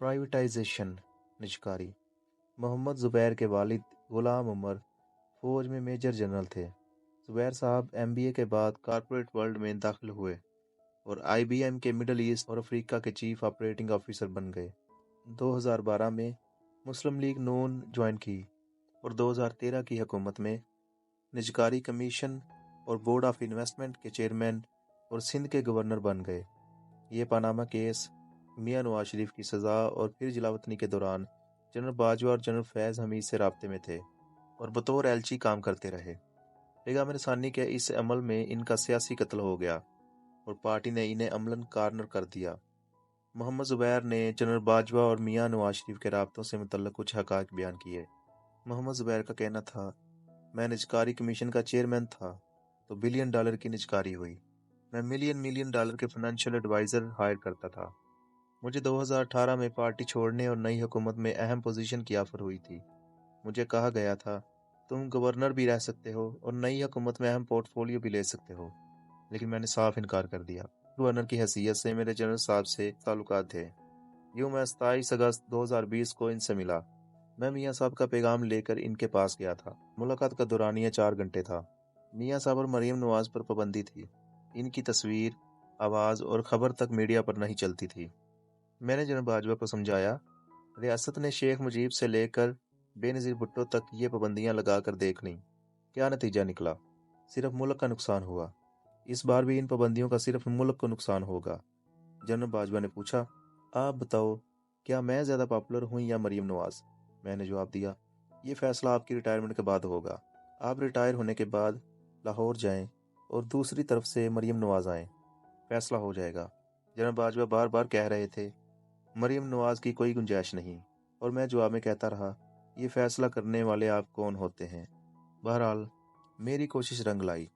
Privatisation निजकारी। Mohammad Zubair के वालिद गुलाम उमर फ़ौज में मेजर जनरल थे। ज़ुबैर साहब एमबीए के बाद कॉरपोरेट वर्ल्ड में दाखिल हुए और आईबीएम के मिडल ईस्ट और अफ्रीका के चीफ ऑपरेटिंग ऑफिसर बन गए। 2012 में मुस्लिम लीग नून ज्वाइन की और 2013 की हुकूमत में निजकारी कमीशन और बोर्ड ऑफ इन्वेस्टमेंट के चेयरमैन और सिंध के गवर्नर बन गए। ये पनामा केस, मियां नवाज शरीफ की सज़ा और फिर जलावतनी के दौरान जनरल बाजवा और जनरल फैज़ हमीद से राब्ते में थे और बतौर एलची काम करते रहे। पैगाम रसानी के इस अमल में इनका सियासी कत्ल हो गया और पार्टी ने इन्हें अमलन कॉर्नर कर दिया। मोहम्मद ज़ुबैर ने जनरल बाजवा और मियां नवाज शरीफ के राब्तों से मुतल्लिक कुछ हक़ाइक़ बयान किए। मोहम्मद ज़ुबैर का कहना था, मैं निजकारी कमीशन का चेयरमैन था तो $1 बिलियन की निजकारी हुई। मैं मिलियन डॉलर के फाइनेंशियल एडवाइज़र हायर करता था। मुझे 2018 में पार्टी छोड़ने और नई हुकूमत में अहम पोजीशन की ऑफर हुई थी। मुझे कहा गया था, तुम गवर्नर भी रह सकते हो और नई हुकूमत में अहम पोर्टफोलियो भी ले सकते हो, लेकिन मैंने साफ इनकार कर दिया। गवर्नर की हैसियत से मेरे जनरल साहब से ताल्लुकात थे। यूँ मैं 27 अगस्त 2020 को इनसे मिला। मैं मियाँ साहब का पैगाम लेकर इनके पास गया था। मुलाकात का दौरानिया 4 घंटे था। मियाँ साहब और मरीम नवाज पर पाबंदी थी। इनकी तस्वीर, आवाज़ और खबर तक मीडिया पर नहीं चलती थी। मैंने जनरल बाजवा को समझाया, रियासत ने शेख मुजीब से लेकर बेनज़ीर भुट्टो तक ये पाबंदियां लगाकर देख लीं। क्या नतीजा निकला? सिर्फ मुल्क का नुकसान हुआ। इस बार भी इन पाबंदियों का सिर्फ मुल्क को नुकसान होगा। जनरल बाजवा ने पूछा, आप बताओ, क्या मैं ज़्यादा पॉपुलर हूँ या मरीम नवाज? मैंने जवाब दिया, ये फैसला आपकी रिटायरमेंट के बाद होगा। आप रिटायर होने के बाद लाहौर जाएं और दूसरी तरफ से मरीम नवाज आएं, फैसला हो जाएगा। जनरल बाजवा बार बार कह रहे थे, मरीम नवाज की कोई गुंजाइश नहीं, और मैं जवाब में कहता रहा, ये फैसला करने वाले आप कौन होते हैं? बहरहाल मेरी कोशिश रंग लाई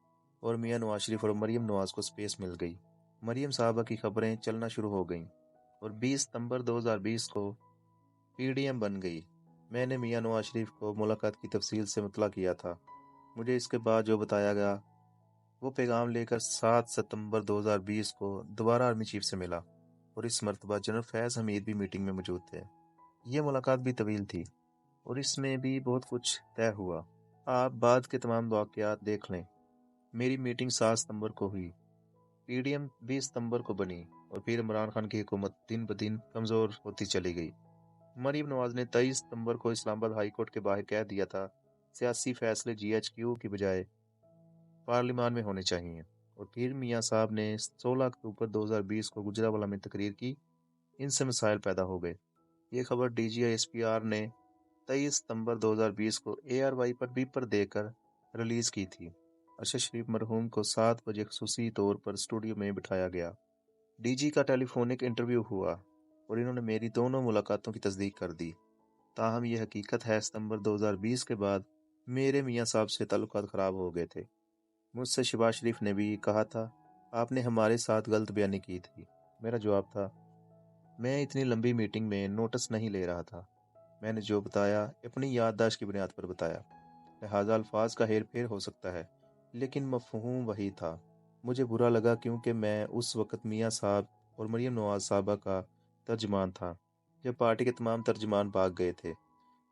और मियां नवाज शरीफ और मरीम नवाज को स्पेस मिल गई। मरीम साहबा की खबरें चलना शुरू हो गईं और 20 सितंबर 2020 को पीडीएम बन गई। मैंने मियां नवाज शरीफ को मुलाकात की तफसील से मुतला किया था। मुझे इसके बाद जो बताया गया वो पैगाम लेकर 7 सितंबर 2020 को दोबारा आर्मी चीफ से मिला और इस मरतबा जनरल फैज़ हमीद भी मीटिंग में मौजूद थे। ये मुलाकात भी तवील थी और इसमें भी बहुत कुछ तय हुआ। आप बाद के तमाम वाक़यात देख लें। मेरी मीटिंग 7 सितंबर को हुई, पीडीएम 20 सितंबर को बनी और फिर इमरान खान की हुकूमत दिन ब दिन कमज़ोर होती चली गई। मरीम नवाज ने 23 सितंबर को इस्लामाबाद हाई कोर्ट के बाहर कह दिया था, सियासी फैसले जीएचक्यू की बजाय पार्लियामान में होने चाहिए। और फिर मियाँ साहब ने 16 अक्टूबर 2020 को गुजरावाला में तकरीर की। इनसे मसाइल पैदा हो गए। ये खबर DGI SPR ने 23 सितंबर 2020 को ARY पर बीपर देकर रिलीज की थी। अरशद शरीफ मरहूम को 7 बजे खसूसी तौर पर स्टूडियो में बिठाया गया। डीजी का टेलीफोनिक इंटरव्यू हुआ और इन्होंने मेरी दोनों मुलाकातों की तस्दीक कर दी। ताहम ये हकीकत है, सितंबर 2020 के बाद मेरे मियाँ साहब से ताल्लुकात ख़राब हो गए थे। मुझसे शहबाज शरीफ ने भी कहा था, आपने हमारे साथ गलत बयानी की थी। मेरा जवाब था, मैं इतनी लंबी मीटिंग में नोटिस नहीं ले रहा था। मैंने जो बताया अपनी याददाश्त की बुनियाद पर बताया, लिहाजा अल्फाज का हेर फेर हो सकता है, लेकिन मफहूम वही था। मुझे बुरा लगा क्योंकि मैं उस वक़्त मियाँ साहब और मरीम नवाज साहबा का तर्जमान था जब पार्टी के तमाम तर्जमान भाग गए थे।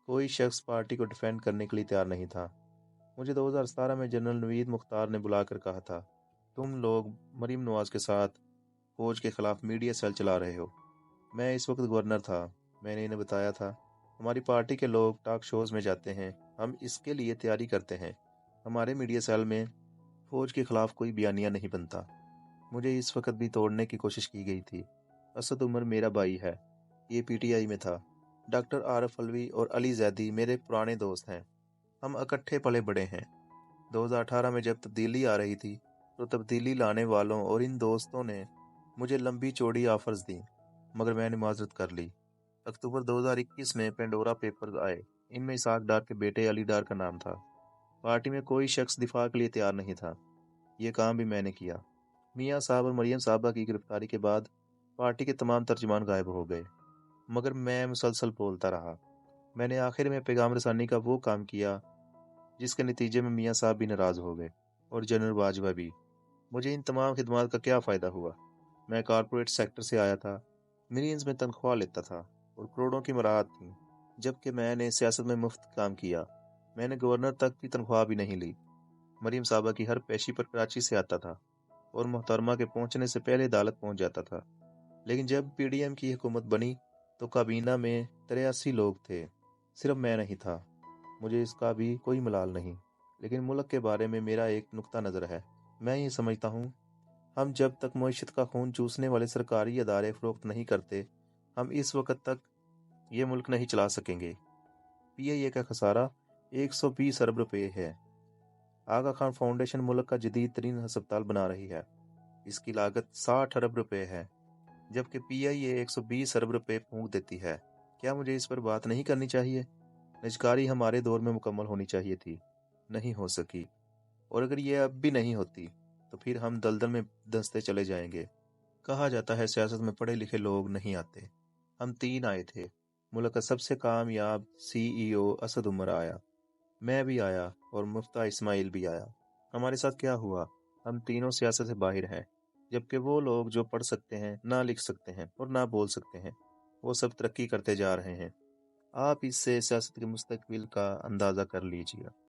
कोई शख्स पार्टी को डिफेंड करने के लिए तैयार नहीं था। मुझे 2017 में जनरल नवीद मुख्तार ने बुलाकर कहा था, तुम लोग मरीम नवाज के साथ फौज के खिलाफ मीडिया सेल चला रहे हो। मैं इस वक्त गवर्नर था। मैंने इन्हें बताया था, हमारी पार्टी के लोग टॉक शोज में जाते हैं, हम इसके लिए तैयारी करते हैं। हमारे मीडिया सेल में फौज के खिलाफ कोई बयानिया नहीं बनता। मुझे इस वक्त भी तोड़ने की कोशिश की गई थी। असद उमर मेरा भाई है, ये PTI में था। डॉक्टर आरफ अलवी और अली जैदी मेरे पुराने दोस्त हैं। हम इकट्ठे पले बड़े हैं। 2018 में जब तब्दीली आ रही थी तो तब्दीली लाने वालों और इन दोस्तों ने मुझे लंबी चौड़ी ऑफर्स दी, मगर मैंने माजरत कर ली। अक्टूबर 2021 में पेंडोरा पेपर्स आए। इनमें इसाक डार के बेटे अली डार का नाम था। पार्टी में कोई शख्स दिफा के लिए तैयार नहीं था। ये काम भी मैंने किया। मियाँ साहब और मरियम साहबा की गिरफ्तारी के बाद पार्टी के तमाम तर्जुमान गायब हो गए, मगर मैं मुसलसल बोलता रहा। मैंने आखिर में पैगाम रसानी का वो काम किया जिसके नतीजे में मियाँ साहब भी नाराज हो गए और जनरल बाजवा भी। मुझे इन तमाम खिदमात का क्या फ़ायदा हुआ? मैं कॉरपोरेट सेक्टर से आया था, मिलियंस में तनख्वाह लेता था। اور کروڑوں کی مراحت تھیں، جبکہ میں نے سیاست میں مفت کام کیا۔ میں نے گورنر تک کی تنخواہ بھی نہیں لی۔ مریم صاحبہ کی ہر پیشی پر کراچی سے آتا تھا اور محترمہ کے پہنچنے سے پہلے عدالت پہنچ جاتا تھا۔ لیکن جب پی ڈی ایم کی حکومت بنی تو کابینہ میں 83 لوگ تھے، صرف میں نہیں تھا۔ مجھے اس کا بھی کوئی ملال نہیں، لیکن ملک کے بارے میں میرا ایک نقطہ نظر ہے۔ میں یہ سمجھتا ہوں، ہم جب تک معیشت کا خون چوسنے والے سرکاری ادارے فروخت نہیں کرتے، ہم اس وقت تک یہ ملک نہیں چلا سکیں گے۔ پی آئی اے کا خسارہ 120 ارب روپے ہے۔ آغا خان فاؤنڈیشن ملک کا جدید ترین ہسپتال بنا رہی ہے۔ اس کی لاگت 60 ارب روپے ہے، جبکہ پی آئی اے 120 ارب روپے پھونک دیتی ہے۔ کیا مجھے اس پر بات نہیں کرنی چاہیے؟ نجکاری ہمارے دور میں مکمل ہونی چاہیے تھی، نہیں ہو سکی، اور اگر یہ اب بھی نہیں ہوتی تو پھر ہم دلدل میں دھنستے چلے جائیں گے۔ کہا جاتا ہے سیاست میں پڑھے لکھے لوگ نہیں آتے۔ ہم 3 آئے تھے۔ ملک کا سب سے کامیاب سی ای او اسد عمر آیا، میں بھی آیا، اور مفتاح اسماعیل بھی آیا۔ ہمارے ساتھ کیا ہوا؟ ہم تینوں سیاست سے باہر ہیں، جبکہ وہ لوگ جو پڑھ سکتے ہیں، نہ لکھ سکتے ہیں اور نہ بول سکتے ہیں، وہ سب ترقی کرتے جا رہے ہیں۔ آپ اس سے سیاست کے مستقبل کا اندازہ کر لیجیے۔